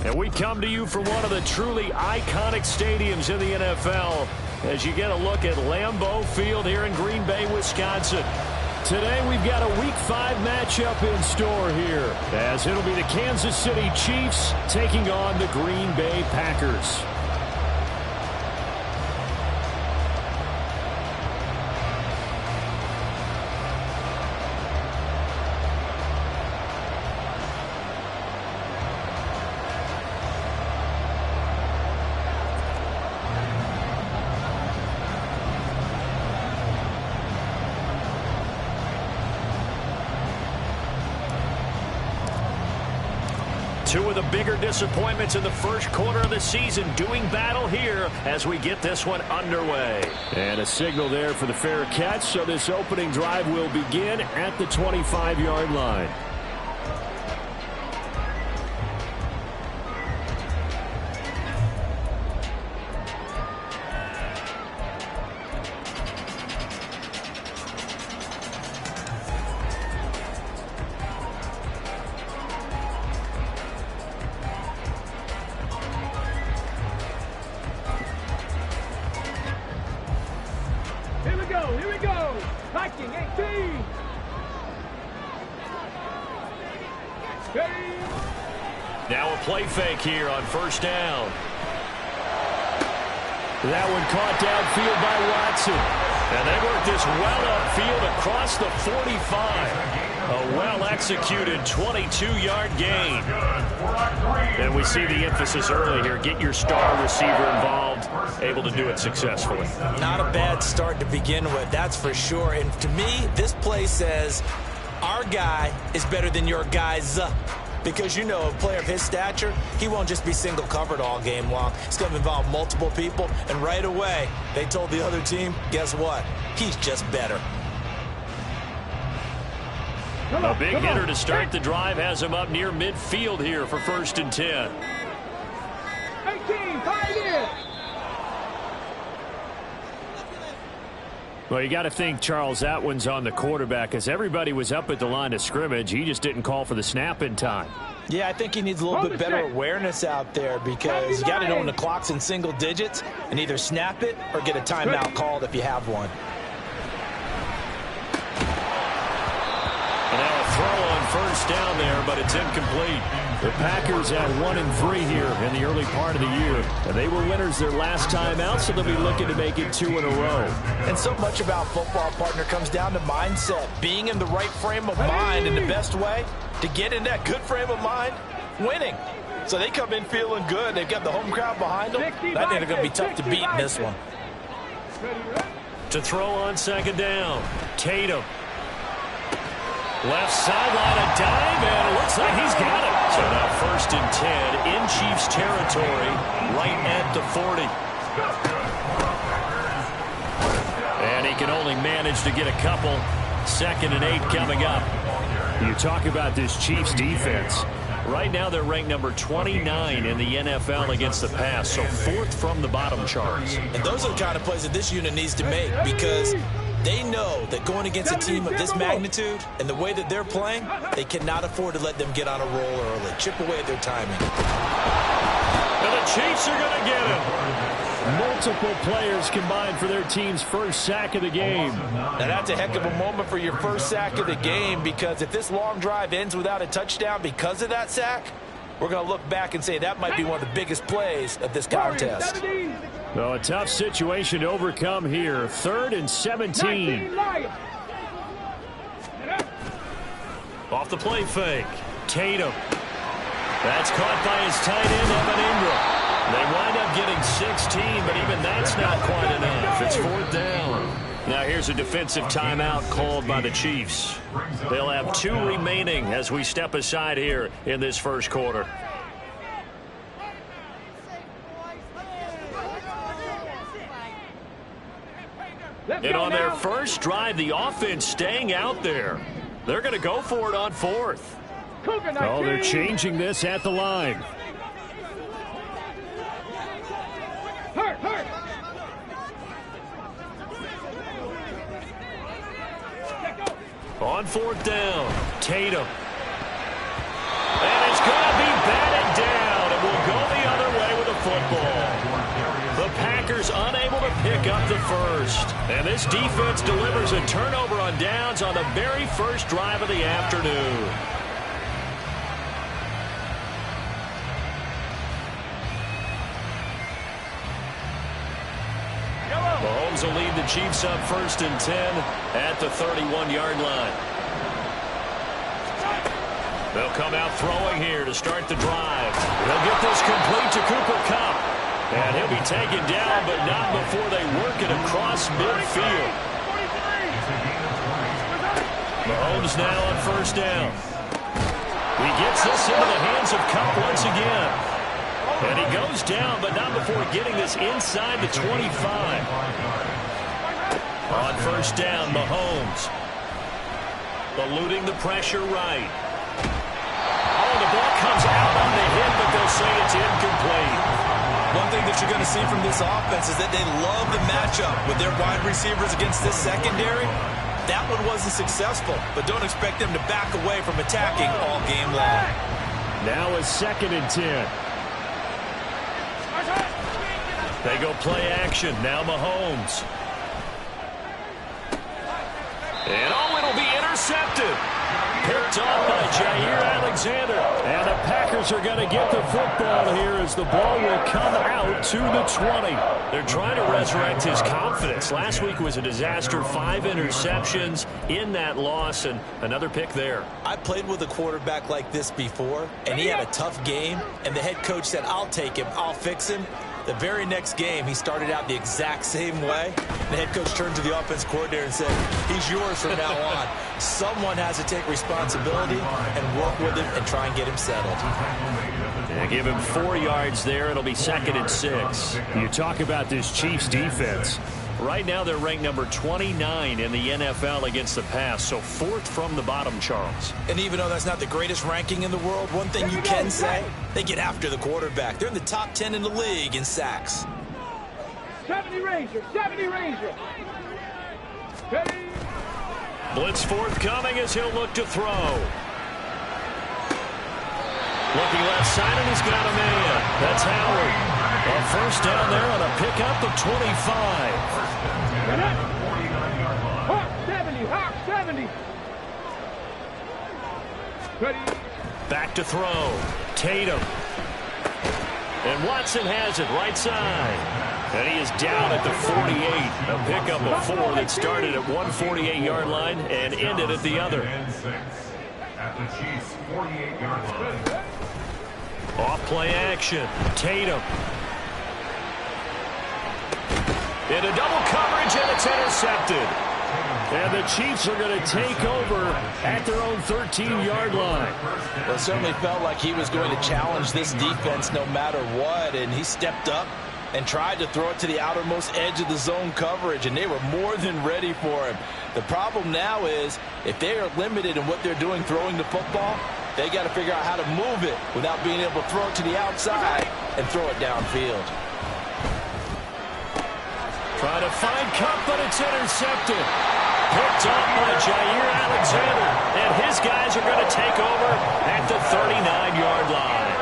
And we come to you from one of the truly iconic stadiums in the NFL as you get a look at Lambeau Field here in Green Bay, Wisconsin. Today we've got a Week 5 matchup in store here, as it'll be the Kansas City Chiefs taking on the Green Bay Packers. Two of the bigger disappointments in the first quarter of the season doing battle here as we get this one underway. And a signal there for the fair catch, so this opening drive will begin at the 25-yard line. Here we go. Viking 18. Now a play fake here on first down. That one caught downfield by Watson. And they work this well upfield across the 45. A well-executed 22-yard gain. And we see the emphasis early here. Get your star receiver involved. Able to do it successfully. Not a bad start to begin with, that's for sure. And to me, this play says our guy is better than your guys. Because, you know, a player of his stature, he won't just be single covered all game long. It's going to involve multiple people. And right away, they told the other team, guess what? He's just better. A big hitter to start the drive has him up near midfield here for 1st and 10. 18, fight it. Well, you got to think, Charles, that one's on the quarterback, as everybody was up at the line of scrimmage. He just didn't call for the snap in time. Yeah, I think he needs a little bit better awareness out there, because you got to know when the clock's in single digits and either snap it or get a timeout called if you have one. And now a throw on first down there, but it's incomplete. The Packers at 1-3 here in the early part of the year. And they were winners their last time out, so they'll be looking to make it 2 in a row. And so much about football, partner, comes down to mindset. Being in the right frame of mind, in the best way to get in that good frame of mind, winning. So they come in feeling good. They've got the home crowd behind them. I think they're going to be tough to beat in this one. To throw on second down, Tatum. Left sideline, a dive, and it looks like he's got it. So now 1st and 10 in Chiefs territory, right at the 40. And he can only manage to get a couple. 2nd and 8 coming up. You talk about this Chiefs defense. Right now they're ranked number 29 in the NFL against the pass, so 4th from the bottom charts. And those are the kind of plays that this unit needs to make, because they know that going against a team of this magnitude and the way that they're playing, they cannot afford to let them get on a roll early. Chip away at their timing. And the Chiefs are going to get him. Multiple players combined for their team's first sack of the game. Now that's a heck of a moment for your first sack of the game, because if this long drive ends without a touchdown because of that sack, we're going to look back and say that might be one of the biggest plays of this contest. Well, a tough situation to overcome here. 3rd and 17. Off the play fake. Tatum. That's caught by his tight end, Evan Ingram. They wind up getting 16, but even that's not quite enough. It's 4th down. Now here's a defensive timeout called by the Chiefs. They'll have 2 remaining as we step aside here in this first quarter. And on their first drive, the offense staying out there. They're going to go for it on 4th. Oh, they're changing this at the line. On 4th down, Tatum. And it's going to be batted down. It will football. The Packers unable to pick up the first. And this defense delivers a turnover on downs on the very first drive of the afternoon. Mahomes will lead the Chiefs up 1st and 10 at the 31-yard line. They'll come out throwing here to start the drive. They'll get this complete to Cooper Kupp. And he'll be taken down, but not before they work it across midfield. Mahomes now on 1st down. He gets this into the hands of Kupp once again. And he goes down, but not before getting this inside the 25. On 1st down, Mahomes. Eluding the pressure right. Oh, the ball comes out on the hit, but they'll say it's incomplete. One thing that you're going to see from this offense is that they love the matchup with their wide receivers against this secondary. That one wasn't successful, but don't expect them to back away from attacking all game long. Now is 2nd and 10. They go play action. Now Mahomes. And oh, it'll be intercepted. Picked off by Jair Alexander. And the Packers are going to get the football here as the ball will come out to the 20. They're trying to resurrect his confidence. Last week was a disaster. 5 interceptions in that loss, and another pick there. I played with a quarterback like this before, and he had a tough game, and the head coach said, I'll take him, I'll fix him. The very next game, he started out the exact same way. The head coach turned to the offense coordinator and said, he's yours from now on. Someone has to take responsibility and work with him and try and get him settled. They give him 4 yards there. It'll be 2nd and 6. You talk about this Chiefs defense. Right now, they're ranked number 29 in the NFL against the pass, so 4th from the bottom, Charles. And even though that's not the greatest ranking in the world, one thing you can say, they get after the quarterback. They're in the top 10 in the league in sacks. 70 Ranger, 70 Ranger. Blitz forthcoming as he'll look to throw. Looking left side, and he's got a man. That's Howard. A 1st down there on a pickup of 25. Hawk 70, Hawk 70. Ready. Back to throw. Tatum. And Watson has it right side. And he is down at the 48. A pickup of 4 that started at 148-yard line and ended at the other. At the Chiefs' 48-yard line. Off play action. Tatum. Into double coverage, and it's intercepted. And the Chiefs are going to take over at their own 13-yard line. Well, it certainly felt like he was going to challenge this defense no matter what, and he stepped up and tried to throw it to the outermost edge of the zone coverage, and they were more than ready for him. The problem now is if they are limited in what they're doing throwing the football, they got to figure out how to move it without being able to throw it to the outside and throw it downfield. Trying to find Kupp, but it's intercepted. Picked off by Jair Alexander, and his guys are going to take over at the 39-yard line.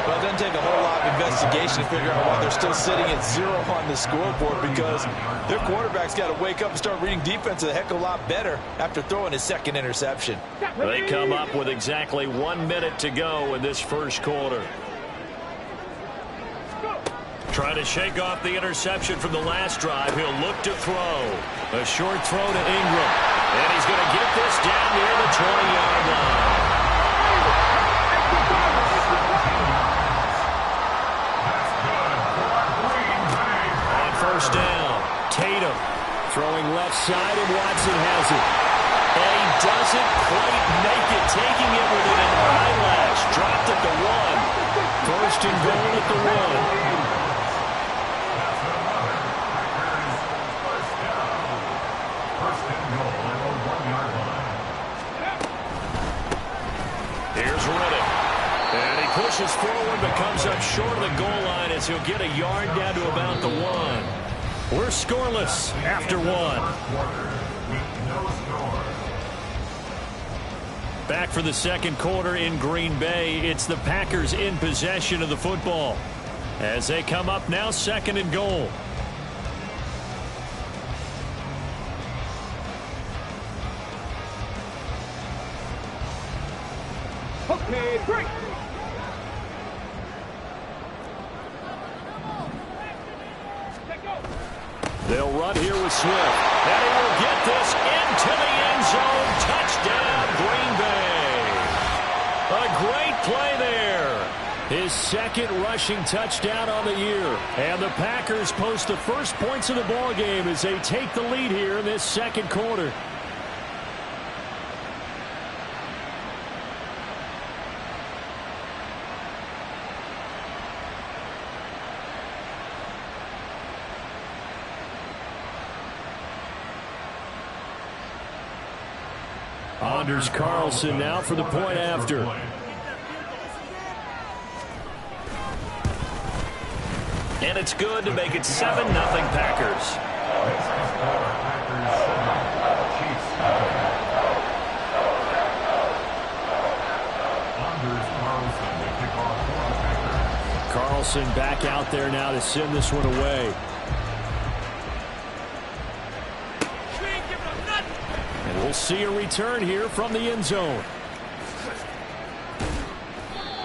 Well, it doesn't take a whole lot of investigation to figure out why they're still sitting at 0 on the scoreboard, because their quarterback's got to wake up and start reading defense a heck of a lot better after throwing his 2nd interception. They come up with exactly 1 minute to go in this first quarter. Trying to shake off the interception from the last drive. He'll look to throw. A short throw to Ingram. And he's going to get this down near the 20-yard line. On 1st down, Tatum throwing left side, and Watson has it. And he doesn't quite make it, taking it within an eyelash. Dropped at the 1. 1st and goal at the 1. Pushes forward, but comes up short of the goal line as he'll get a yard down to about the 1. We're scoreless after 1. Back for the second quarter in Green Bay. It's the Packers in possession of the football. as they come up now, 2nd and goal. Okay, break. They'll run here with Swift. And he will get this into the end zone. Touchdown, Green Bay. A great play there. His 2nd rushing touchdown on the year. And the Packers post the first points of the ball game as they take the lead here in this 2nd quarter. Anders Carlson now for the point after. And it's good to make it 7-0 Packers. Carlson back out there now to send this one away. And we'll see a return here from the end zone.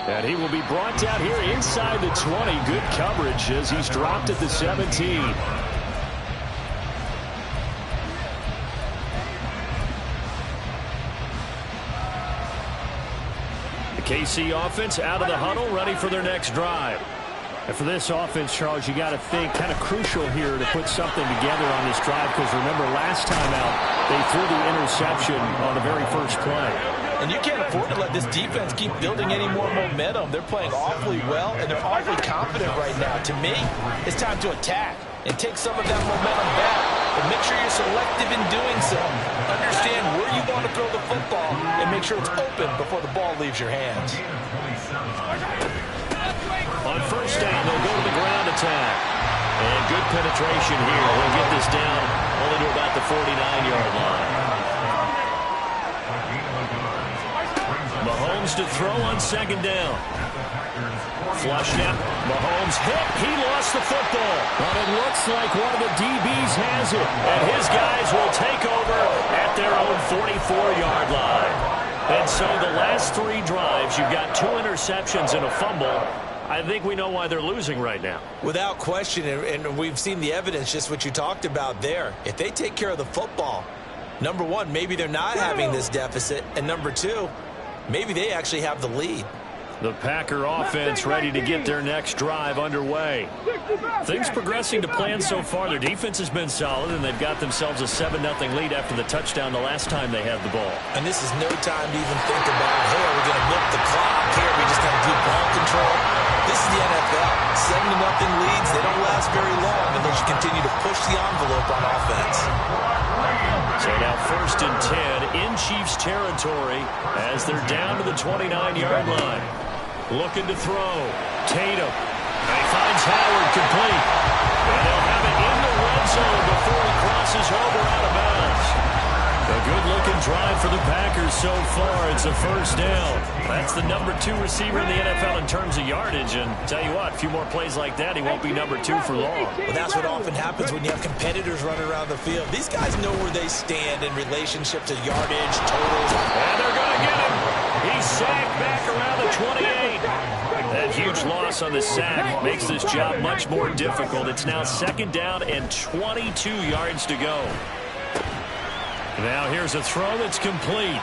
And he will be brought down here inside the 20. Good coverage as he's dropped at the 17. The KC offense out of the huddle, ready for their next drive. And for this offense, Charles, you got to think kind of crucial here to put something together on this drive, because remember last time out they threw the interception on the very first play. And you can't afford to let this defense keep building any more momentum. They're playing awfully well, and they're awfully confident right now. To me, it's time to attack and take some of that momentum back. But make sure you're selective in doing so. Understand where you want to throw the football and make sure it's open before the ball leaves your hands. On first down, they'll go to the ground attack. And good penetration here. They'll get this down only to about the 49-yard line. Mahomes to throw on 2nd down. Flush now. Mahomes hit. He lost the football. But it looks like one of the DBs has it. And his guys will take over at their own 44-yard line. And so the last 3 drives, you've got 2 interceptions and a fumble. I think we know why they're losing right now. Without question, and we've seen the evidence, just what you talked about there. If they take care of the football, number one, maybe they're not having this deficit. And number 2, maybe they actually have the lead. The Packer offense ready to get their next drive underway. Things progressing to plan so far. Their defense has been solid, and they've got themselves a 7-0 lead after the touchdown the last time they had the ball. And this is no time to even think about, hey, are we going to milk the clock here? We just got to do ball control. This is the NFL. 7-0 leads, they don't last very long unless you continue to push the envelope on offense. So now 1st and 10 in Chiefs territory as they're down to the 29-yard line. Looking to throw. Tatum. He finds Howard complete. And they'll have it in the red zone before he crosses over out of bounds. A good-looking drive for the Packers so far. It's a 1st down. That's the number 2 receiver in the NFL in terms of yardage. And tell you what, a few more plays like that, he won't be number 2 for long. Well, that's what often happens when you have competitors running around the field. These guys know where they stand in relationship to yardage, totals. And they're going to get him. He's sacked back around the 28. That huge loss on the sack makes this job much more difficult. It's now 2nd down and 22 yards to go. Now here's a throw that's complete.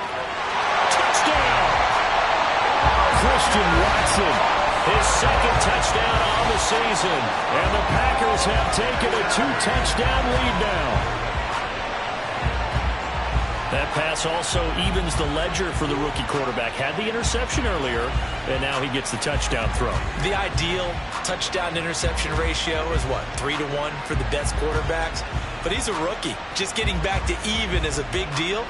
Touchdown! Christian Watson, his 2nd touchdown on the season. And the Packers have taken a 2-touchdown lead now. That pass also evens the ledger for the rookie quarterback. Had the interception earlier, and now he gets the touchdown throw. The ideal touchdown-interception ratio is what, 3-to-1 for the best quarterbacks? But he's a rookie. Just getting back to even is a big deal.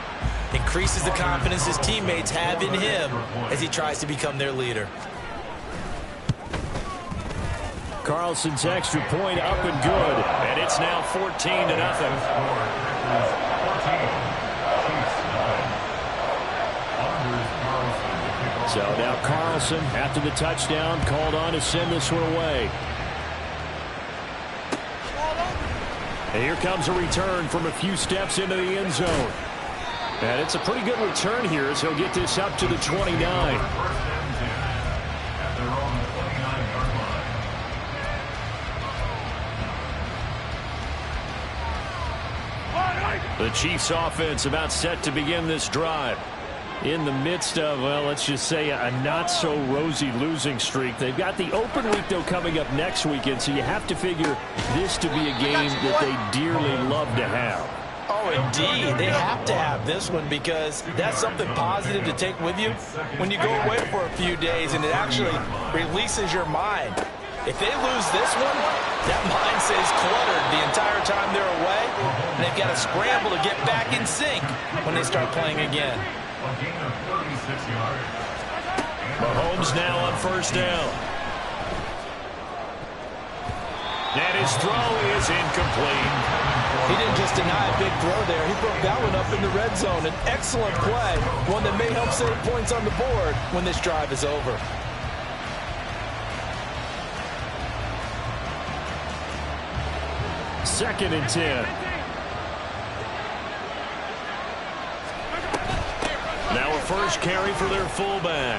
Increases the confidence his teammates have in him as he tries to become their leader. Carlson's extra point up and good, and it's now 14-0. So now Carlson, after the touchdown, called on to send this one away. And here comes a return from a few steps into the end zone. And it's a pretty good return here as he'll get this up to the 29. At their own 29-yard line. The Chiefs offense about set to begin this drive. In the midst of, well, let's just say a not-so-rosy losing streak. They've got the open week, though, coming up next weekend, so you have to figure this to be a game that they dearly love to have. Oh, indeed. They have to have this one because that's something positive to take with you when you go away for a few days, and it actually releases your mind. If they lose this one, that mind stays cluttered the entire time they're away, and they've got to scramble to get back in sync when they start playing again. A gain of 36 yards. Mahomes now on first down. And his throw is incomplete. He didn't just deny a big throw there. He broke that one up in the red zone. An excellent play, one that may help save points on the board when this drive is over. Second and 10. Now a first carry for their fullback.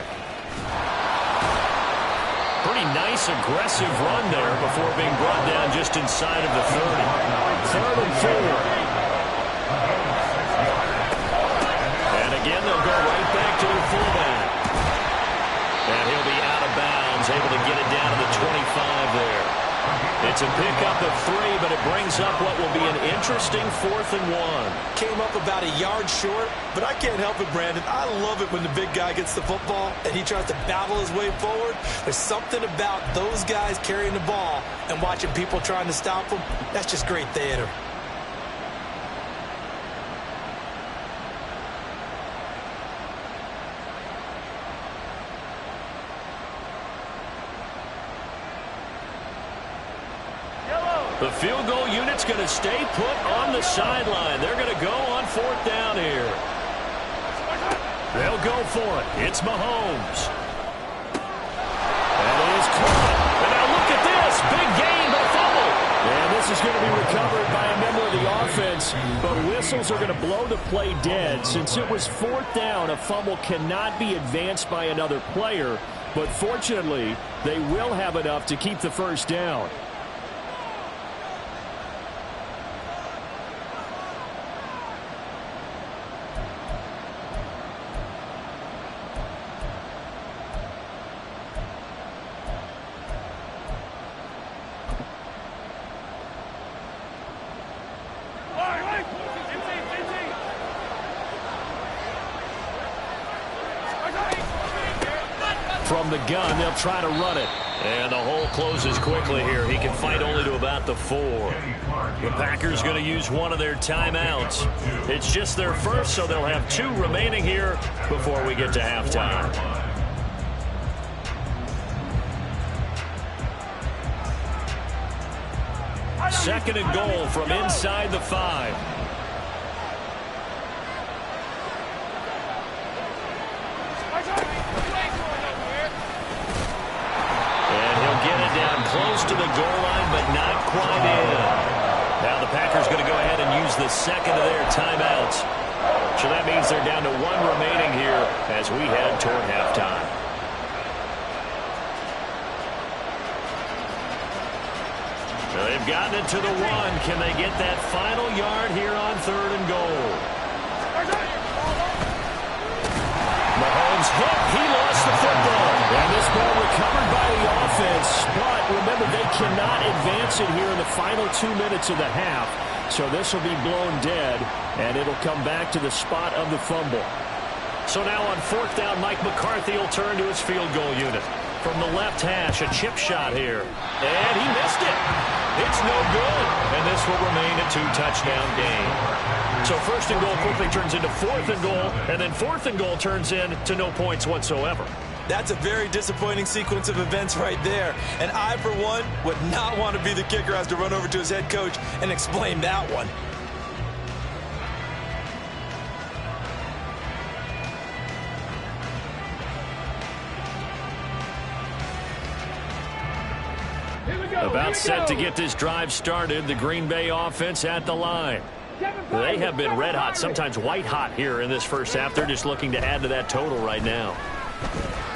Pretty nice, aggressive run there before being brought down just inside of the 30. Third and 4. And again, they'll go right back to their fullback. And he'll be out of bounds, able to get it down to the 25 there. It's a pickup of 3, but it brings up what will be an interesting 4th and 1. Came up about a yard short, but I can't help it, Brandon. I love it when the big guy gets the football and he tries to battle his way forward. There's something about those guys carrying the ball and watching people trying to stop them. That's just great theater. The field goal unit's going to stay put on the sideline. They're going to go on 4th down here. They'll go for it. It's Mahomes. That is caught. And now look at this. Big gain, but a fumble. And this is going to be recovered by a member of the offense. But whistles are going to blow the play dead. Since it was 4th down, a fumble cannot be advanced by another player. But fortunately, they will have enough to keep the first down. From the gun, they'll try to run it. And the hole closes quickly here. He can fight only to about the 4. The Packers going to use one of their timeouts. It's just their first, so they'll have 2 remaining here before we get to halftime. Second and goal from inside the 5. Close to the goal line, but not quite in. Now the Packers going to go ahead and use the second of their timeouts. So that means they're down to 1 remaining here as we head toward halftime. Well, they've gotten it to the 1. Can they get that final yard here on 3rd and goal? Mahomes hit. He lost the football. And this ball recovered by the offense. But remember, they cannot advance it here in the final 2 minutes of the half. So this will be blown dead, and it'll come back to the spot of the fumble. So now on 4th down, Mike McCarthy will turn to his field goal unit. From the left hash, a chip shot here. And he missed it. It's no good. And this will remain a 2-touchdown game. So 1st and goal quickly turns into 4th and goal, and then 4th and goal turns into no points whatsoever. That's a very disappointing sequence of events right there. And I, for one, would not want to be the kicker who has to run over to his head coach and explain that one. Here we About set to get this drive started. The Green Bay offense at the line. They have been red hot, sometimes white hot here in this first half. They're just looking to add to that total right now.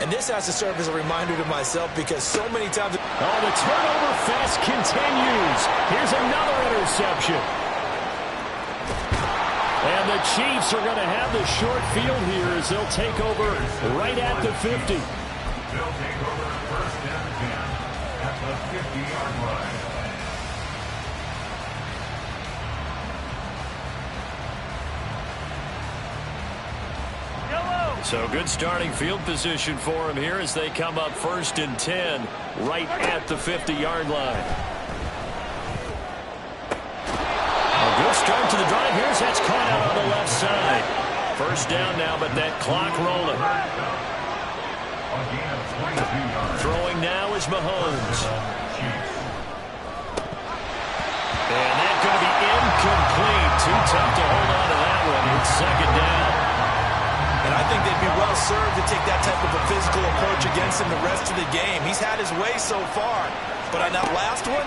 And this has to serve as a reminder to myself because so many times... Oh, the turnover fest continues. Here's another interception. And the Chiefs are going to have the short field here as they'll take over right at the 50. They'll take over first and 10 at the 50-yard line. So good starting field position for him here as they come up first and 10 right at the 50-yard line. A good start to the drive. Here's that's caught out on the left side. First down now, but that clock rolling. Throwing now is Mahomes. And that's going to be incomplete. Too tough to hold on to that one. It's second down. And I think they'd be well served to take that type of a physical approach against him the rest of the game. He's had his way so far. But on that last one,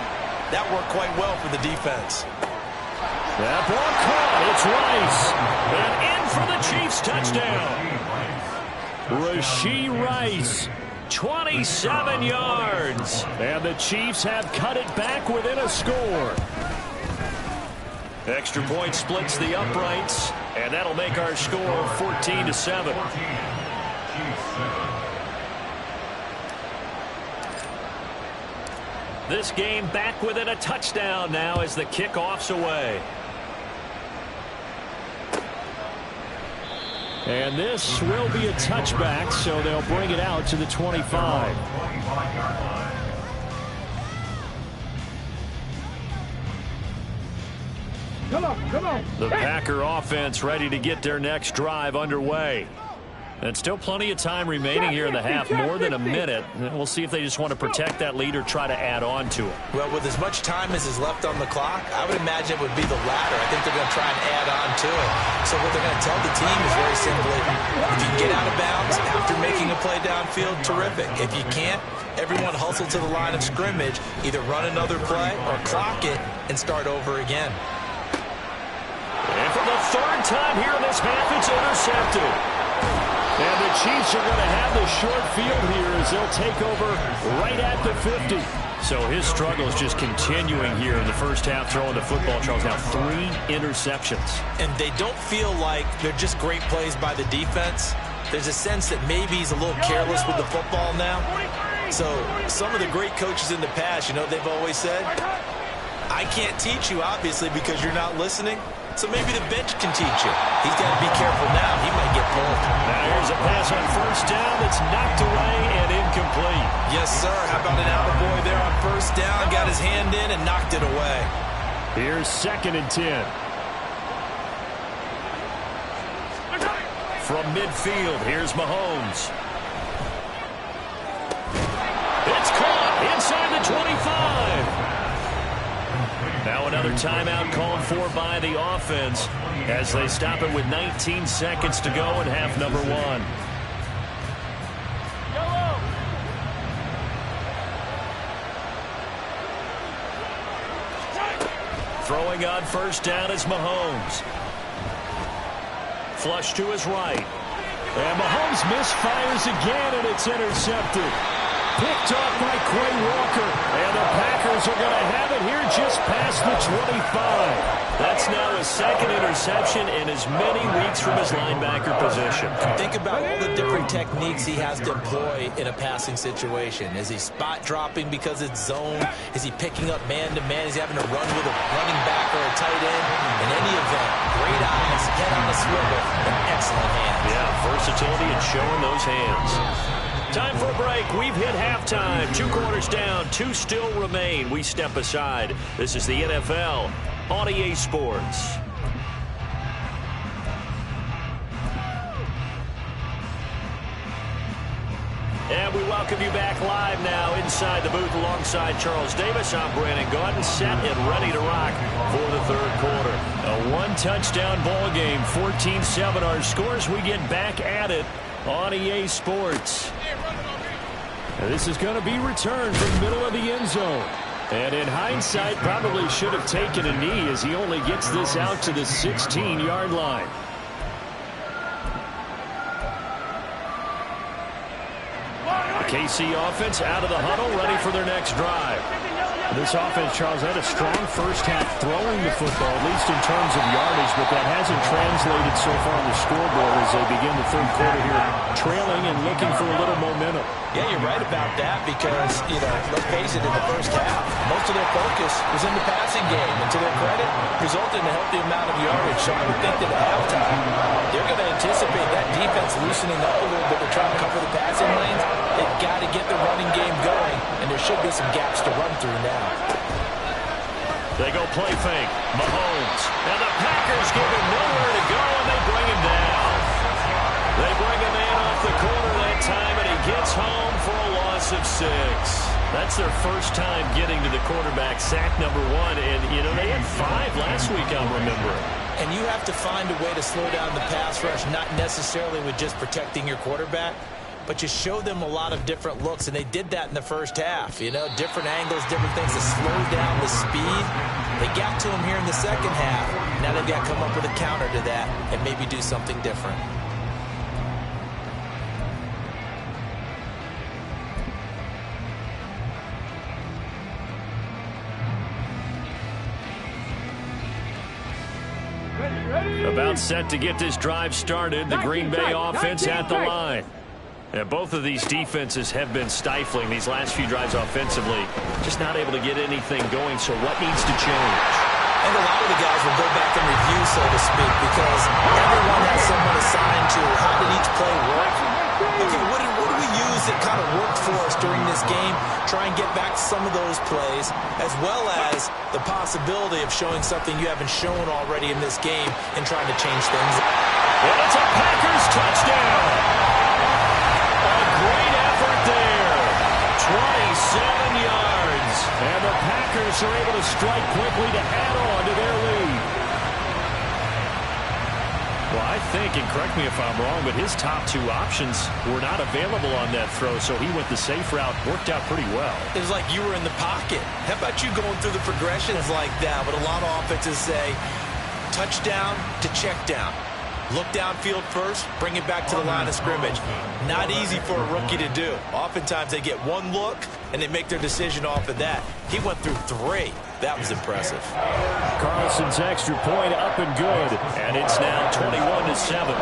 that worked quite well for the defense. That ball caught. It's Rice. And in for the Chiefs touchdown. Rashee Rice. 27 yards. And the Chiefs have cut it back within a score. Extra point splits the uprights. And that'll make our score 14-7. This game back within a touchdown now as the kickoff's away. And this will be a touchback, so they'll bring it out to the 25. Come on. The Packer offense ready to get their next drive underway. And still plenty of time remaining here in the half, more than a minute. And we'll see if they just want to protect that lead or try to add on to it. Well, with as much time as is left on the clock, I would imagine it would be the latter. I think they're going to try and add on to it. So what they're going to tell the team is very simply, if you get out of bounds after making a play downfield, terrific. If you can't, everyone hustle to the line of scrimmage, either run another play or clock it and start over again. And for the third time here in this half, it's intercepted. And the Chiefs are going to have the short field here as they'll take over right at the 50. So his struggle is just continuing here in the first half throwing the football. Charles, now 3 interceptions. And they don't feel like they're just great plays by the defense. There's a sense that maybe he's a little careless with the football now. So some of the great coaches in the past, you know, they've always said, I can't teach you, obviously, because you're not listening. So maybe the bench can teach you. He's got to be careful now. He might get pulled. Now here's a pass on first down that's knocked away and incomplete. Yes, sir. How about an attaboy there on first down? Got his hand in and knocked it away. Here's second and 10. From midfield, here's Mahomes. It's caught inside the 25. Now another timeout called for by the offense as they stop it with 19 seconds to go in half number 1. Throwing on first down is Mahomes. Flush to his right. And Mahomes misfires again, and it's intercepted. Picked off by Quay Walker. And the Packers are going to have it here just past the 25. That's now his second interception in as many weeks from his linebacker position. Think about all the different techniques he has to employ in a passing situation. Is he spot dropping because it's zone? Is he picking up man-to-man? Is he having to run with a running back or a tight end? In any event, great eyes, head on a swivel, and excellent hands. Yeah, versatility and showing those hands. Time for a break. We've hit halftime. 2 quarters down. 2 still remain. We step aside. This is the NFL on EA Sports. And we welcome you back live now inside the booth alongside Charles Davis. I'm Brandon Gaudin, set and ready to rock for the third quarter. A 1-touchdown ball game, 14-7 our scores. We get back at it on EA Sports. And this is going to be returned from the middle of the end zone. And in hindsight, probably should have taken a knee as he only gets this out to the 16-yard line. The KC offense out of the huddle, ready for their next drive. This offense, Charles, had a strong first half throwing the football, at least in terms of yardage, but that hasn't translated so far on the scoreboard as they begin the third quarter here, trailing and looking for a little momentum. Yeah, you're right about that because, let's face it, in the first half, most of their focus was in the passing game. And to their credit, resulted in a healthy amount of yardage. So I would think that at halftime, they're going to anticipate that defense loosening up a little bit to try and cover the passing lanes. They've got to get the running game going, and there should be some gaps to run through now. They go play fake. Mahomes. And the Packers give him nowhere to go, and they bring him down. They bring him in off the corner that time, and he gets home for a loss of 6. That's their first time getting to the quarterback, sack number 1. And, they had 5 last week, I'm remembering. And you have to find a way to slow down the pass rush, not necessarily with just protecting your quarterback, but you show them a lot of different looks, and they did that in the first half. Different angles, different things to slow down the speed. They got to him here in the second half. Now they've got to come up with a counter to that and maybe do something different. About set to get this drive started, the Green Bay offense at the line. And both of these defenses have been stifling these last few drives offensively. Just not able to get anything going, so what needs to change? And a lot of the guys will go back and review, so to speak, because everyone has someone assigned to how did each play work. Okay, what do we use that kind of worked for us during this game? Try and get back to some of those plays, as well as the possibility of showing something you haven't shown already in this game and trying to change things. And it's a Packers touchdown. Great effort there. 27 yards. And the Packers are able to strike quickly to add on to their lead. Well, I think, and correct me if I'm wrong, but his top 2 options were not available on that throw, so he went the safe route. Worked out pretty well. It was like you were in the pocket. How about you going through the progressions like that? But a lot of offenses say touchdown to check down. Look downfield first, bring it back to the line of scrimmage. Not easy for a rookie to do. Oftentimes they get one look, and they make their decision off of that. He went through 3. That was impressive. Carlson's extra point up and good. And it's now 21-7.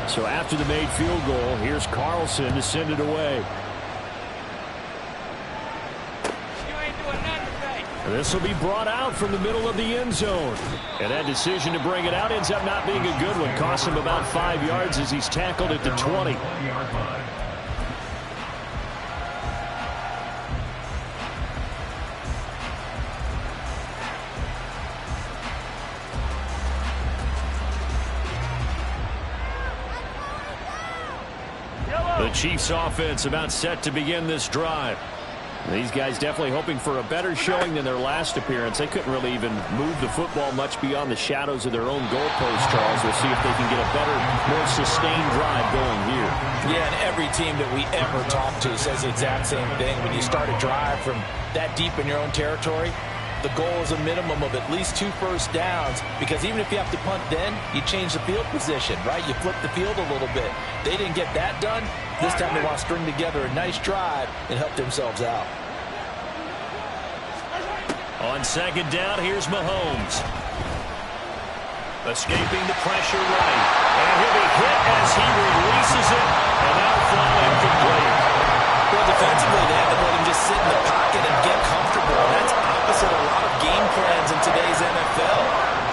So after the made field goal, here's Carlson to send it away. This will be brought out from the middle of the end zone. And that decision to bring it out ends up not being a good one. Cost him about 5 yards as he's tackled at the 20. The Chiefs offense about set to begin this drive. These guys definitely hoping for a better showing than their last appearance. They couldn't really even move the football much beyond the shadows of their own goalpost, Charles. We'll see if they can get a better, more sustained drive going here. Yeah, and every team that we ever talk to says the exact same thing. When you start a drive from that deep in your own territory, the goal is a minimum of at least 2 first downs, because even if you have to punt then, you change the field position, right? You flip the field a little bit. They didn't get that done. This time they want to string together a nice drive and help themselves out. On second down, here's Mahomes. Escaping the pressure right. And he'll be hit as he releases it, and that'll fall incomplete. Well, defensively, they have to let him just sit in the pocket and get comfortable. That's opposite a lot of game plans in today's NFL.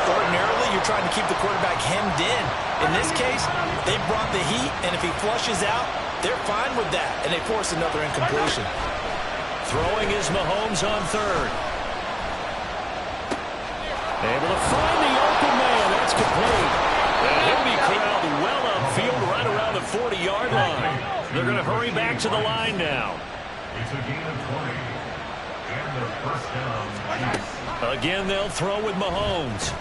Ordinarily, you're trying to keep the quarterback hemmed in. In this case, they brought the heat, and if he flushes out, they're fine with that, and they force another incompletion. Throwing is Mahomes on third. Able to find the open man. That's complete. And he'll be corralled well upfield right around the 40-yard line. They're going to hurry back to the line now. It's a gain of 20. And the first down, Chiefs. Again, they'll throw with Mahomes.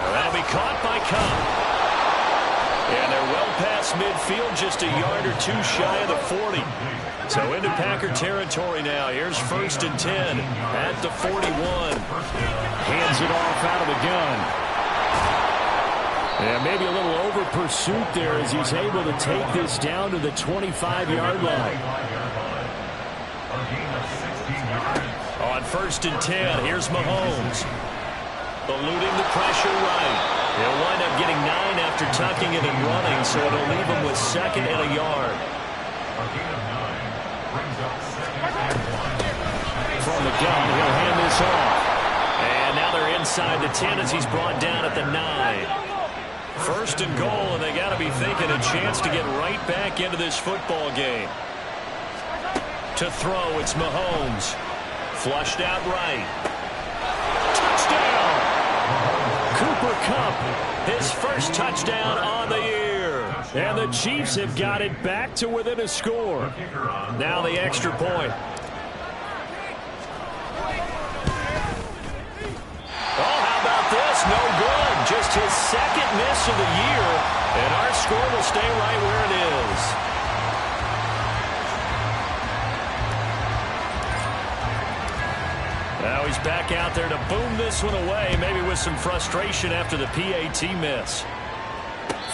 That'll be caught by Cup. And they're well past midfield, just a yard or two shy of the 40. So into Packer territory now. Here's 1st and 10 at the 41. Hands it off out of the gun. Yeah, maybe a little over pursuit there as he's able to take this down to the 25-yard line. On 1st and 10, here's Mahomes. Eluding the pressure right. He'll wind up getting 9 after tucking it and running, so it'll leave him with 2nd and a yard. From the gun, he'll hand this off. And now they're inside the 10 as he's brought down at the 9. 1st and goal, and they got to be thinking a chance to get right back into this football game. To throw, it's Mahomes. Flushed out right. Touchdown! Cooper Kupp, his first touchdown on the year. And the Chiefs have got it back to within a score. Now the extra point. Oh, how about this? No good. Just his 2nd miss of the year. And our score will stay right where it is. Now he's back out there to boom this one away, maybe with some frustration after the PAT miss.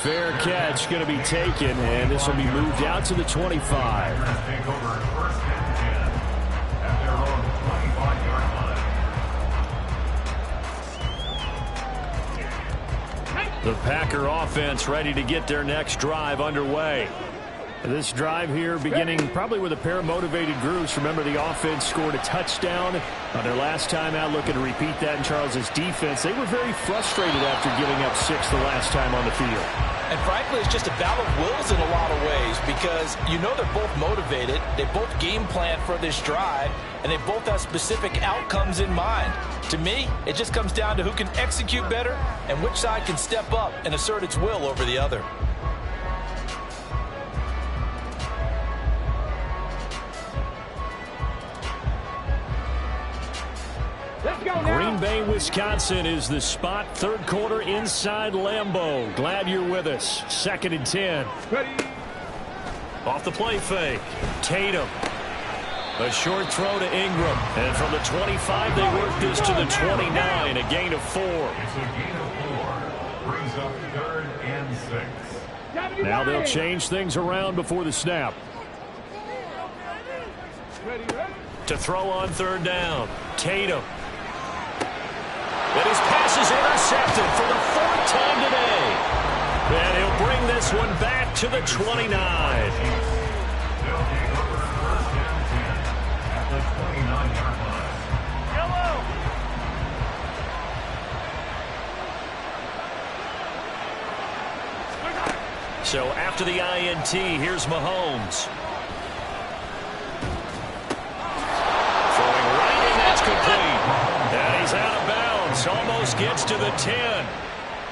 Fair catch going to be taken, and this will be moved out to the 25. The Packer offense ready to get their next drive underway. This drive here beginning probably with a pair of motivated groups. Remember, the offense scored a touchdown on their last time out. Looking to repeat that in Charles's defense. They were very frustrated after giving up 6 the last time on the field. And frankly, it's just a battle of wills in a lot of ways because you know they're both motivated. They both game plan for this drive, and they both have specific outcomes in mind. To me, it just comes down to who can execute better and which side can step up and assert its will over the other. Green Bay, Wisconsin is the spot. 3rd quarter inside Lambeau. Glad you're with us. 2nd and 10. Ready. Off the play fake. Tatum. A short throw to Ingram. And from the 25, they work this to the 29. A gain of 4. It's a gain of 4. Brings up 3rd and 6. Now they'll change things around before the snap. To throw on 3rd down. Tatum. And his pass is intercepted for the 4th time today. And he'll bring this one back to the 29. They'll take over 1st and 10 at the 29-yard line. So after the INT, here's Mahomes. Throwing right in, that's complete. And he's out of bounds. Almost gets to the 10.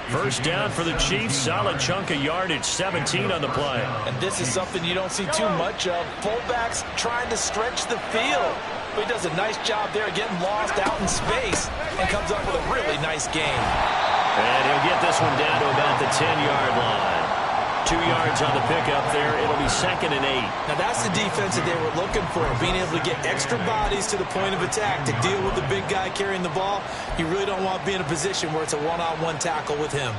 1st down for the Chiefs. Solid chunk of yardage. 17 on the play. And this is something you don't see too much of. Fullbacks trying to stretch the field. But he does a nice job there getting lost out in space and comes up with a really nice gain. And he'll get this one down to about the 10-yard line. 2 yards on the pickup there. It'll be 2nd and 8. Now that's the defense that they were looking for, being able to get extra bodies to the point of attack to deal with the big guy carrying the ball. You really don't want to be in a position where it's a one-on-one tackle with him.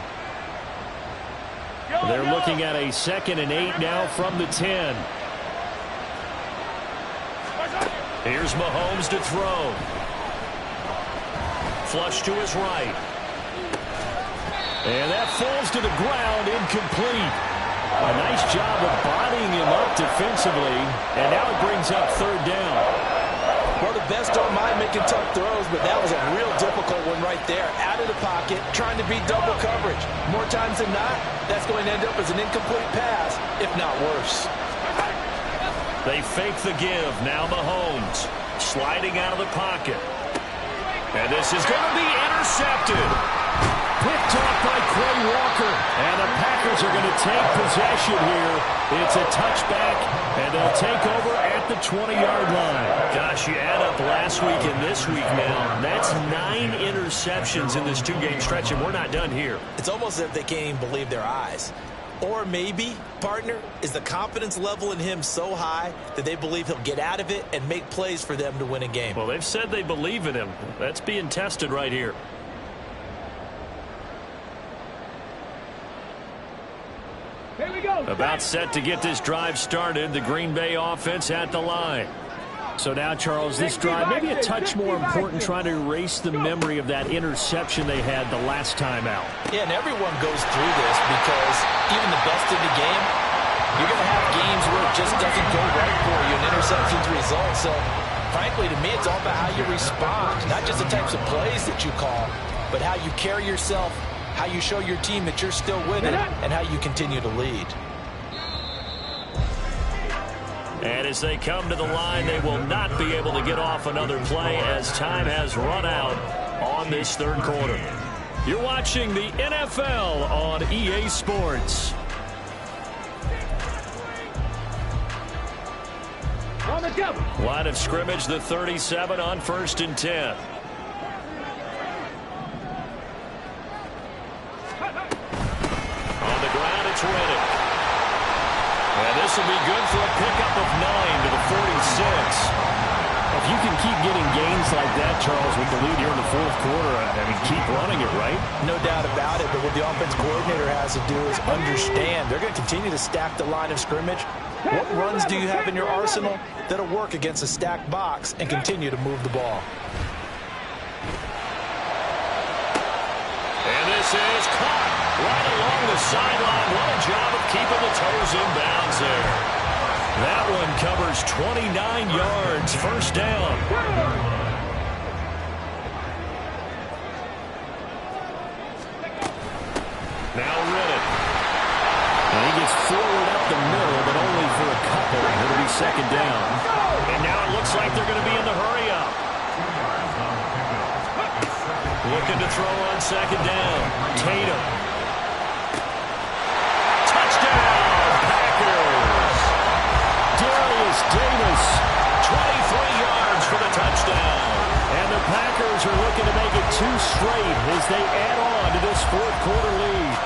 They're looking at a 2nd and 8 now from the 10. Here's Mahomes to throw. Flush to his right. And that falls to the ground, incomplete. A nice job of bodying him up defensively, and now it brings up 3rd down. Well, the best don't mind making tough throws, but that was a real difficult one right there. Out of the pocket, trying to beat double coverage. More times than not, that's going to end up as an incomplete pass, if not worse. They fake the give. Now Mahomes sliding out of the pocket. And this is going to be intercepted. Picked off by Quay Walker. And the Packers are going to take possession here. It's a touchback, and they'll take over at the 20-yard line. Gosh, you add up last week and this week now. That's 9 interceptions in this 2-game stretch, and we're not done here. It's almost as if they can't even believe their eyes. Or maybe, partner, is the confidence level in him so high that they believe he'll get out of it and make plays for them to win a game. Well, they've said they believe in him. That's being tested right here. Here we go. About set to get this drive started. The Green Bay offense at the line. So now, Charles, this drive maybe a touch more important, trying to erase the memory of that interception they had the last time out. Yeah, and everyone goes through this because even the best in the game, you're going to have games where it just doesn't go right for you, and interceptions result. So, frankly, to me, it's all about how you respond, not just the types of plays that you call, but how you carry yourself, how you show your team that you're still with it, and how you continue to lead. And as they come to the line, they will not be able to get off another play as time has run out on this third quarter. You're watching the NFL on EA Sports. On the jump. Line of scrimmage, the 37 on 1st and 10. On the ground, it's Reddick. And this will be good for a pickup of 9 to the 46. If you can keep getting gains like that, Charles, with the lead here in the fourth quarter, I mean, keep running it, right? No doubt about it, but what the offense coordinator has to do is understand they're going to continue to stack the line of scrimmage. What runs do you have in your arsenal that'll work against a stacked box and continue to move the ball? And this is caught right along the sideline. What a job of keeping the toes in bounds there. That one covers 29 yards. First down. Now Reddick. And he gets forward up the middle, but only for a couple. It'll be second down. And now it looks like they're going to be in the hurry-up. Looking to throw on second down. Tatum. Touchdown, Packers. Darius Davis, 23 yards for the touchdown. And the Packers are looking to make it 2 straight as they add on to this fourth quarter lead.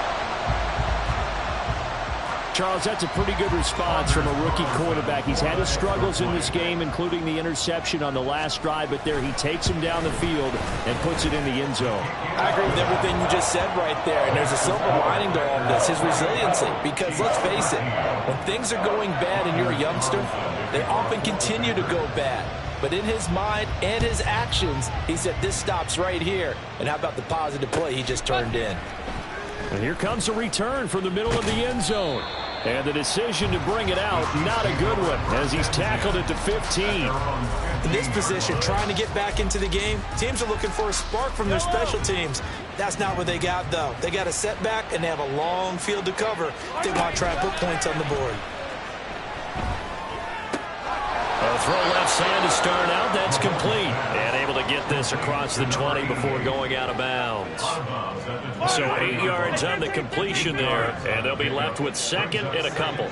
Charles, that's a pretty good response from a rookie quarterback. He's had his struggles in this game, including the interception on the last drive, but there he takes him down the field and puts it in the end zone. I agree with everything you just said right there, and there's a silver lining to all of this, his resiliency. Because let's face it, when things are going bad and you're a youngster, they often continue to go bad. But in his mind and his actions, he said, this stops right here. And how about the positive play he just turned in? And here comes a return from the middle of the end zone. And the decision to bring it out, not a good one, as he's tackled at the 15. In this position, trying to get back into the game, teams are looking for a spark from their special teams. That's not what they got, though. They got a setback, and they have a long field to cover if they want to try and put points on the board. A throw left side to start out. That's complete. And able to get this across the 20 before going out of bounds. So 8 yards on the completion there, and they'll be left with second and a couple.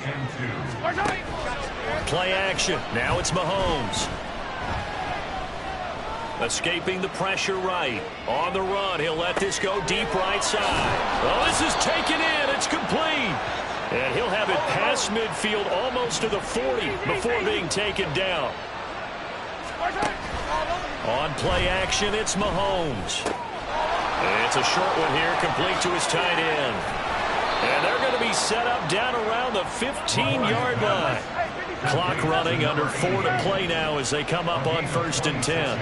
Play action. Now it's Mahomes. Escaping the pressure right. On the run, he'll let this go deep right side. Oh, this is taken in. It's complete. And he'll have it past midfield almost to the 40 before being taken down. On play action, it's Mahomes. It's a short one here, complete to his tight end. And they're going to be set up down around the 15-yard line. Clock running, under 4 to play now as they come up on 1st and 10.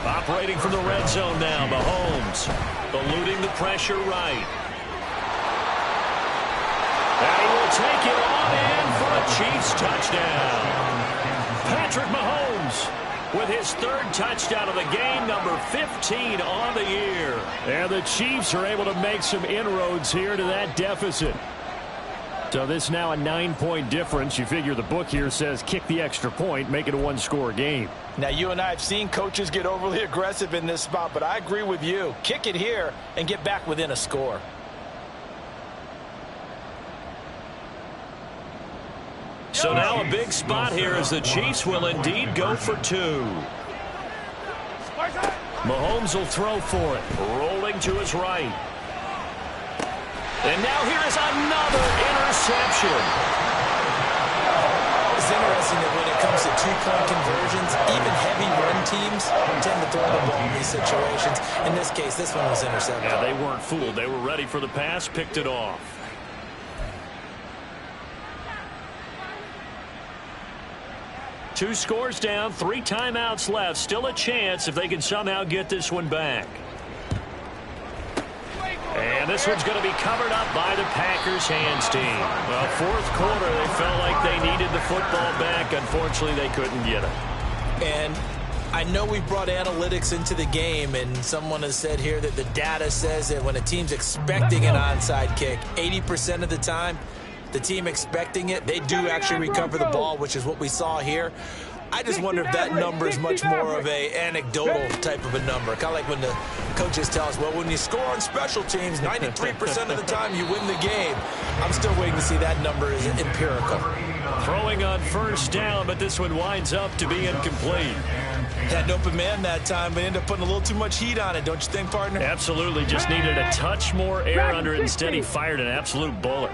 Operating from the red zone now, Mahomes. Eluding the pressure right. And he will take it on in for a Chiefs touchdown. Patrick Mahomes with his 3rd touchdown of the game, number 15 on the year. And the Chiefs are able to make some inroads here to that deficit. So this is now a 9-point difference. You figure the book here says kick the extra point, make it a one-score game. Now, you and I have seen coaches get overly aggressive in this spot, but I agree with you. Kick it here and get back within a score. So now a big spot here as the Chiefs will indeed go for two. Mahomes will throw for it, rolling to his right. And now here is another interception. It's interesting that when it comes to two-point conversions, even heavy run teams tend to throw the ball in these situations. In this case, this one was intercepted. Yeah, they weren't fooled. They were ready for the pass, picked it off. Two scores down, 3 timeouts left. Still a chance if they can somehow get this one back. And this one's going to be covered up by the Packers hands team. Well, fourth quarter, they felt like they needed the football back. Unfortunately, they couldn't get it. And I know we brought analytics into the game, and someone has said here that the data says that when a team's expecting an onside kick, 80% of the time, the team expecting it, they do actually recover the ball, which is what we saw here. I just wonder if that number is much more of a anecdotal type of a number. Kind of like when the coaches tell us, well, when you score on special teams, 93% of the time you win the game. I'm still waiting to see that number is empirical. Throwing on first down, but this one winds up to be incomplete. Had an open man that time, but ended up putting a little too much heat on it, don't you think, partner? Absolutely. Just needed a touch more air under it. Instead, he fired an absolute bullet.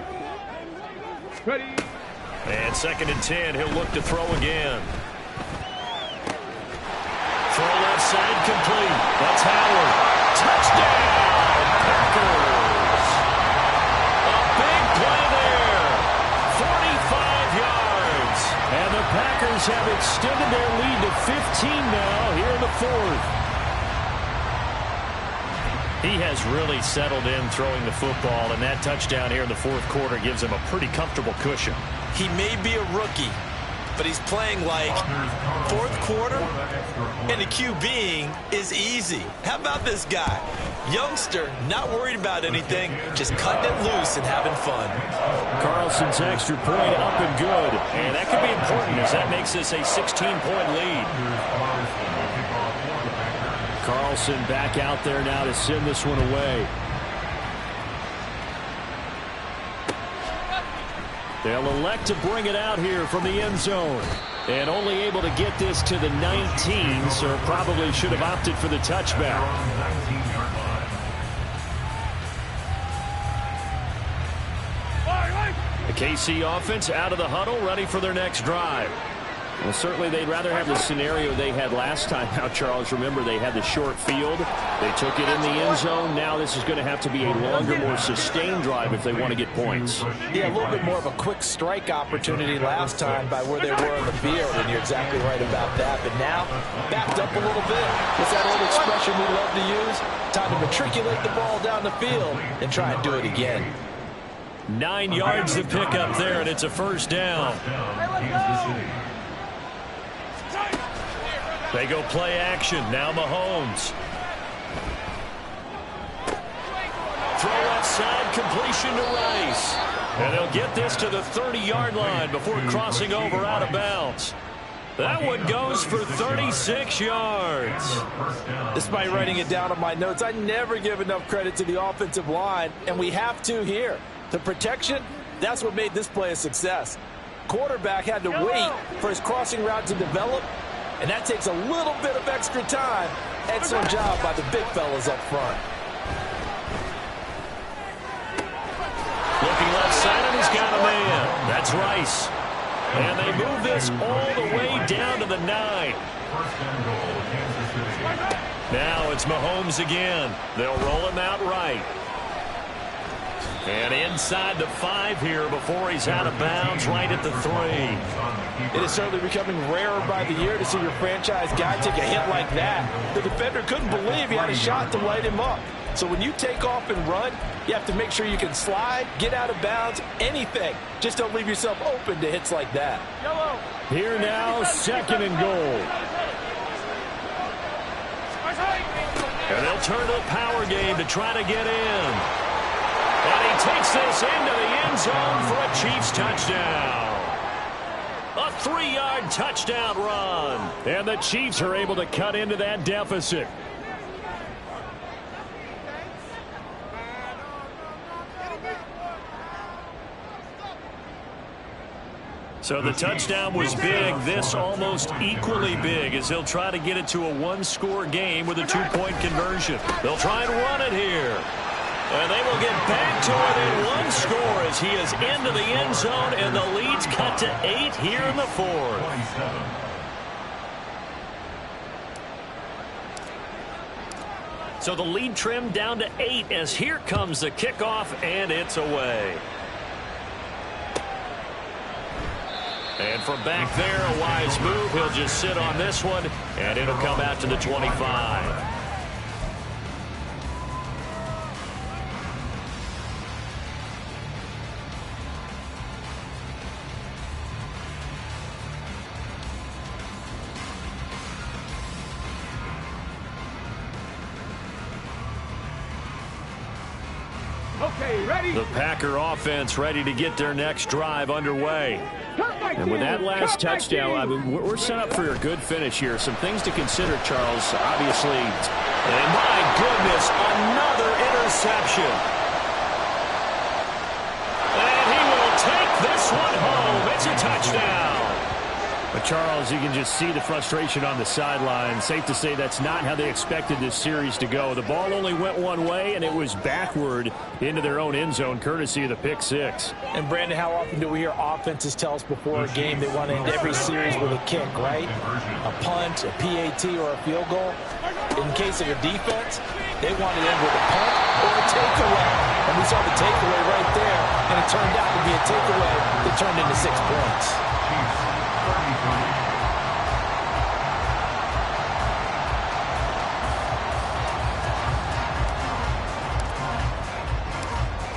Ready. And 2nd and 10, he'll look to throw again. Throw left side complete. That's Howard. Touchdown, Packers. A big play there. 45 yards. And the Packers have extended their lead to 15 now here in the 4th. He has really settled in throwing the football, and that touchdown here in the 4th quarter gives him a pretty comfortable cushion. He may be a rookie, but he's playing like 4th quarter, and the QBing is easy. How about this guy? Youngster, not worried about anything, just cutting it loose and having fun. Carlson's extra point up and good, and that could be important as that makes this a 16-point lead. Carlson back out there now to send this one away. They'll elect to bring it out here from the end zone. And only able to get this to the 19, so probably should have opted for the touchback. The KC offense out of the huddle, ready for their next drive. Well, certainly they'd rather have the scenario they had last time out, Charles. Remember, they had the short field. They took it in the end zone. Now this is going to have to be a longer, more sustained drive if they want to get points. Yeah, a little bit more of a quick strike opportunity last time by where they were on the field, and you're exactly right about that. But now, backed up a little bit. What's that old expression we love to use? Time to matriculate the ball down the field and try and do it again. 9 yards to pick up there, and it's a first down. They go play action. Now Mahomes. Throw outside, completion to Rice. And they'll get this to the 30-yard line before crossing over out of bounds. That one goes for 36 yards. Despite writing it down on my notes, I never give enough credit to the offensive line, and we have to here. The protection, that's what made this play a success. Quarterback had to wait for his crossing route to develop, and that takes a little bit of extra time. Excellent job by the big fellas up front. Looking left side, and he's got a man. That's Rice. And they move this all the way down to the 9. Now it's Mahomes again. They'll roll him out right. And inside the 5 here before he's out of bounds, right at the 3. It is certainly becoming rarer by the year to see your franchise guy take a hit like that. The defender couldn't believe he had a shot to light him up. So when you take off and run, you have to make sure you can slide, get out of bounds, anything. Just don't leave yourself open to hits like that. Here now, 2nd and goal. And they'll turn to a power game to try to get in. And he takes this into the end zone for a Chiefs touchdown. A 3-yard touchdown run. And the Chiefs are able to cut into that deficit. So the touchdown was big. This almost equally big as he'll try to get it to a one-score game with a two-point conversion. They'll try and run it here. And they will get back to it in one score as he is into the end zone, and the lead's cut to 8 here in the fourth. So the lead trimmed down to 8 as here comes the kickoff, and it's away. And from back there, a wise move. He'll just sit on this one, and it'll come out to the 25. Okay, ready? The Packer offense ready to get their next drive underway. And with that last touchdown, I mean, we're set up for a good finish here. Some things to consider, Charles, obviously. And my goodness, another interception. And he will take this one home. It's a touchdown. But, Charles, you can just see the frustration on the sideline. Safe to say that's not how they expected this series to go. The ball only went one way, and it was backward into their own end zone, courtesy of the pick six. And, Brandon, how often do we hear offenses tell us before a game they want to end every series with a kick, right? A punt, a PAT, or a field goal. In case of your defense, they want to end with a punt or a takeaway. And we saw the takeaway right there, and it turned out to be a takeaway that turned into 6 points.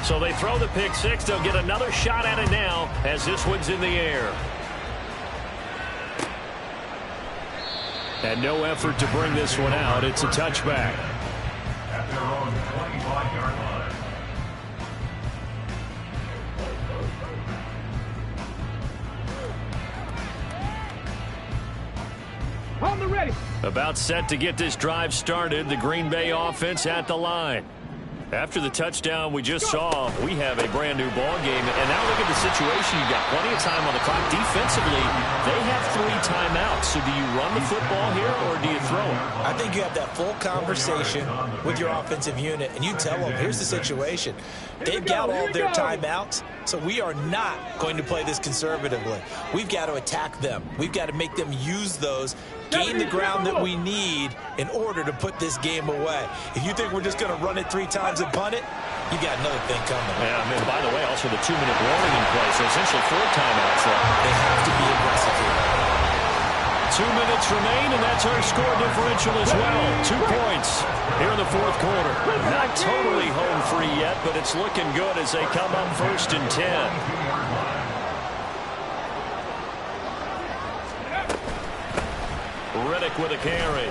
So they throw the pick six. They'll get another shot at it now as this one's in the air. And no effort to bring this one out. It's a touchback. At their own 25-yard line. On the ready. About set to get this drive started. The Green Bay offense at the line. After the touchdown we just saw, we have a brand new ball game. And now look at the situation. You've got plenty of time on the clock. Defensively, they have 3 timeouts. So do you run the football here or do you throw it? I think you have that full conversation with your offensive unit, and you tell them, here's the situation. They've got all of their timeouts, so we are not going to play this conservatively. We've got to attack them. We've got to make them use those, gain the ground that we need in order to put this game away. If you think we're just going to run it 3 times and punt it, you got another thing coming. Yeah, I mean, by the way, also the 2-minute warning in place. So essentially 4 timeouts left. They have to be aggressive here. 2 minutes remain, and that's our score differential as well. 2 points here in the fourth quarter. Not totally home free yet, but it's looking good as they come up 1st and 10. Riddick with a carry.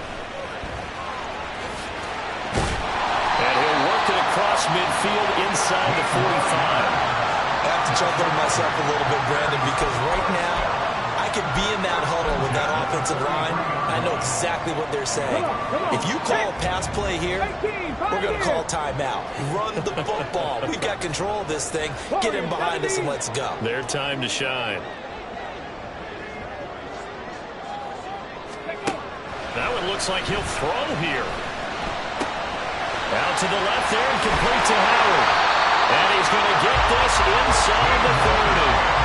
And he'll work it across midfield inside the 45. I have to chuckle to myself a little bit, Brandon, because right now I could be in that huddle with that offensive line. I know exactly what they're saying. If you call a pass play here, we're going to call timeout. Run the football. We've got control of this thing. Get in behind us and let's go. Their time to shine. Now it looks like he'll throw here. Out to the left there and complete to Howard. And he's going to get this inside the 30.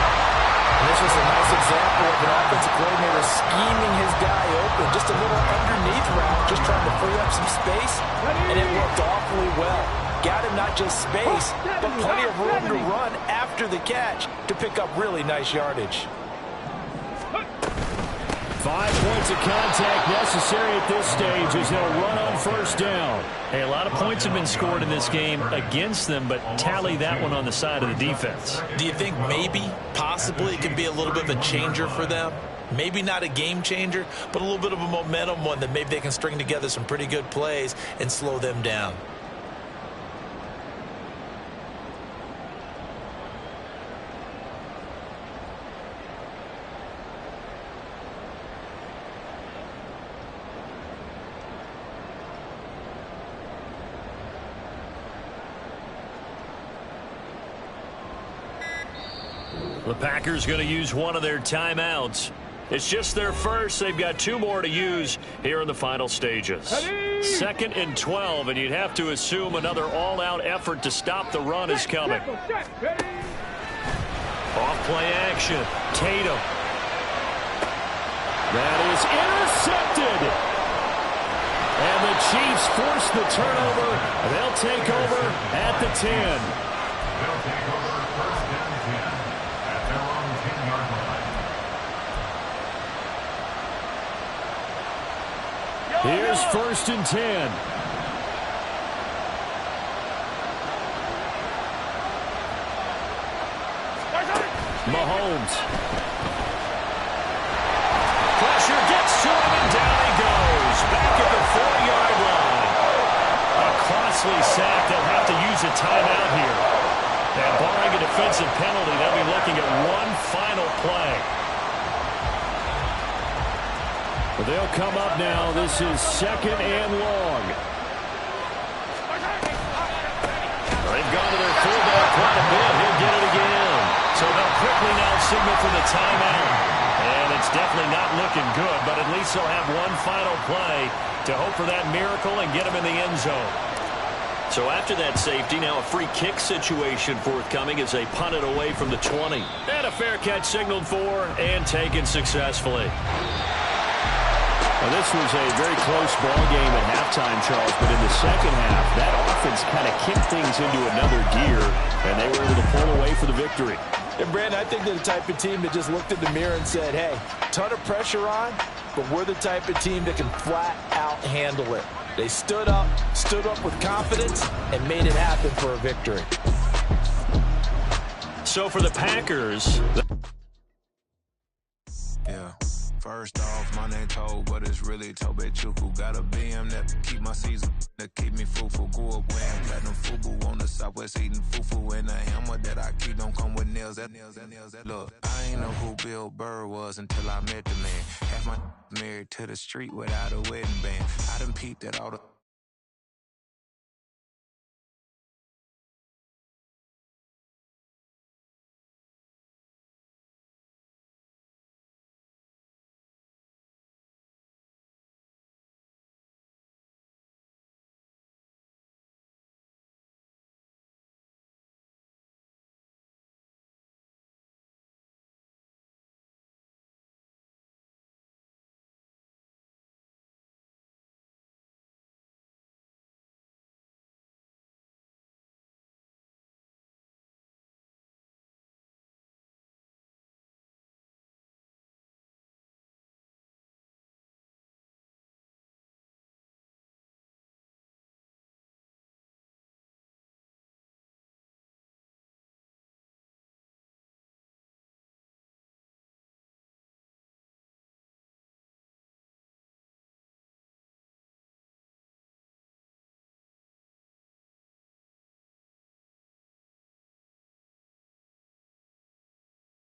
This was a nice example of an offensive coordinator scheming his guy open. Just a little underneath route, just trying to free up some space. And it worked awfully well. Got him not just space, but plenty of room to run after the catch to pick up really nice yardage. 5 points of contact necessary at this stage as they'll run on 1st down. Hey, a lot of points have been scored in this game against them, but tally that one on the side of the defense. Do you think maybe, possibly, it can be a little bit of a changer for them? Maybe not a game changer, but a little bit of a momentum one that maybe they can string together some pretty good plays and slow them down. The Packers going to use one of their timeouts. It's just their first. They've got 2 more to use here in the final stages. 2nd and 12, and you'd have to assume another all-out effort to stop the run is coming. Off-play action. Tatum. That is intercepted. And the Chiefs force the turnover. They'll take over at the 10. They'll take over 1st and 10 at their own 10-yard line. Here's 1st and 10. Mahomes. Pressure gets to him, and down he goes. Back at the 4-yard line. A costly sack. They'll have to use a timeout here. And barring a defensive penalty, they'll be looking at one final play. They'll come up now. This is 2nd and long. They've gone to their fullback quite a bit. He'll get it again. So they'll quickly now signal for the timeout. And it's definitely not looking good, but at least they'll have one final play to hope for that miracle and get them in the end zone. So after that safety, now a free kick situation forthcoming as they punt it away from the 20. And a fair catch signaled for and taken successfully. Well, this was a very close ball game at halftime, Charles, but in the second half, that offense kind of kicked things into another gear, and they were able to pull away for the victory. And, Brandon, I think they're the type of team that just looked in the mirror and said, hey, ton of pressure on, but we're the type of team that can flat out handle it. They stood up with confidence, and made it happen for a victory. So for the Packers... Yeah. First off, my name Toad, but it's really Tobe Chuku. Got a BM that keep my season, that keep me fruitful. Go up wearing platinum fubu on the Southwest eating fufu. And a hammer that I keep don't come with nails. Look, I ain't know who Bill Burr was until I met the man. Half my married to the street without a wedding band. I done peeped at all the